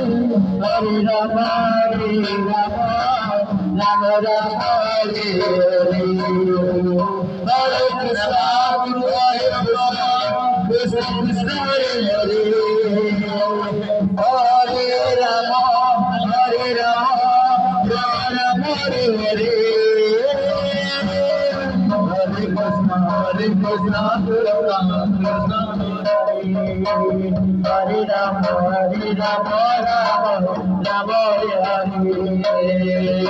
Hare Rama, Rama Rama, Hare Hare. Hare Krishna, Krishna Krishna, Hare Hare. Hare Rama, Rama Rama, Hare Hare. Hare Krishna, Krishna Krishna, Hare Rama, Rama Rama, Hare Hare.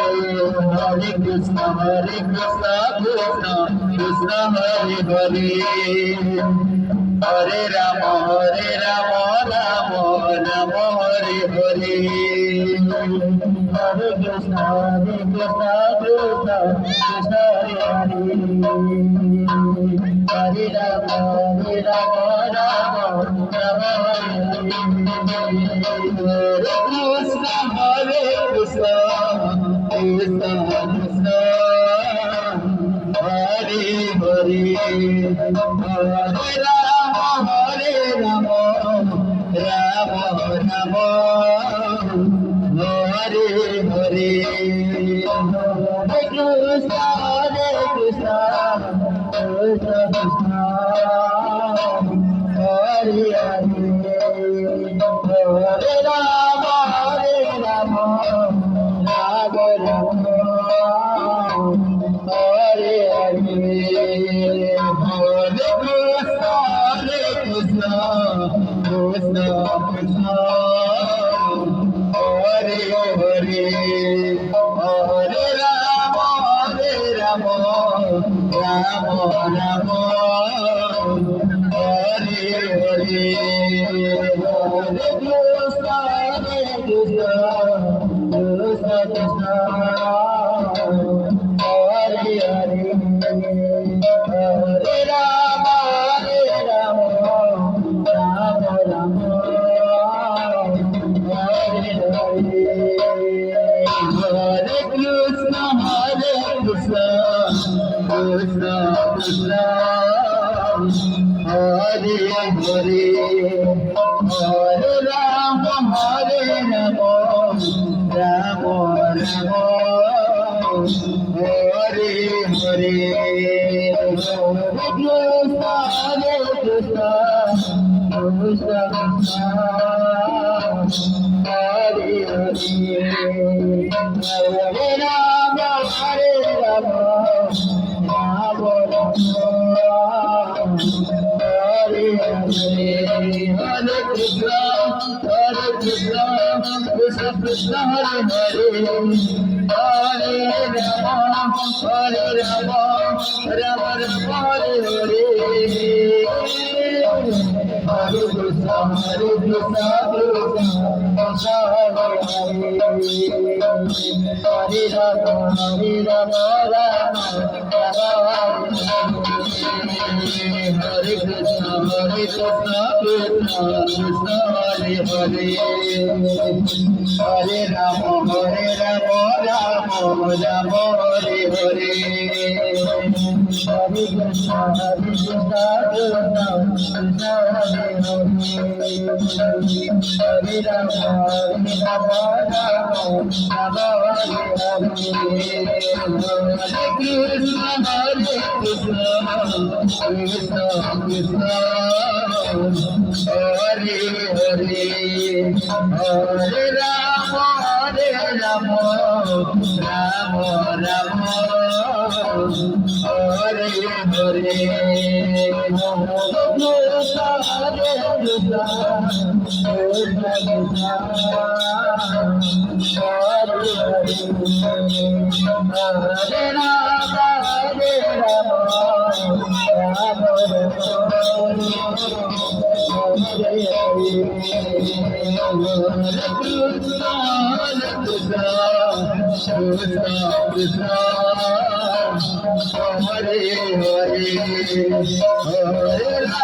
Hare Krishna, Krishna Krishna, Hare Hare. Hare Rama, Rama Rama, Hare Hare. Hare Krishna, Krishna Krishna, Hare Hare. Hare Rama, Rama Rama, Hare Krishna, Krishna Krishna, Hare Hare. Hare Rama, Rama Rama, Hare Hare. Hare Krishna, Krishna Krishna, Hare Hare. Hare Rama, Rama Rama, Hare Hare. Hare Krishna, Krishna Krishna, Hare Hare. Hare Rama, Rama Rama, Hare Hare. Hare Krishna, Krishna Krishna, Hare Hare. Hare Rama, Rama Rama, Hare Hare. Hare Krishna, Krishna Krishna, Hare Hare. Hare Rama, Rama Rama, Hare Hare. Hare Krishna, Krishna Krishna, Hare Hare. Hare Rama, Rama Rama, Hare Hare. Hare Krishna, Krishna Krishna, Hare Hare. Hare Rama, Rama Rama, Hare Hare. Hare Krishna, Krishna Krishna, Hare Rama, Rama Rama, Hare Krishna, Krishna Krishna, Hare Hare. Hare Rama, Rama Rama, Hare Hare. Hare Krishna, Krishna Krishna, Hare Rama, Rama Rama, Hare Krishna, Krishna Krishna, Hare Hare.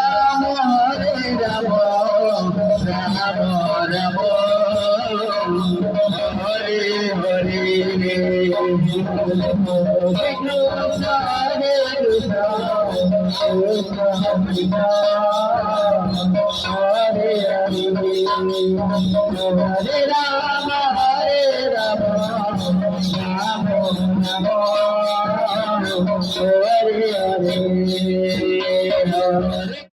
Hare Rama, Rama Rama, Hare Hare. Hare Hare Hare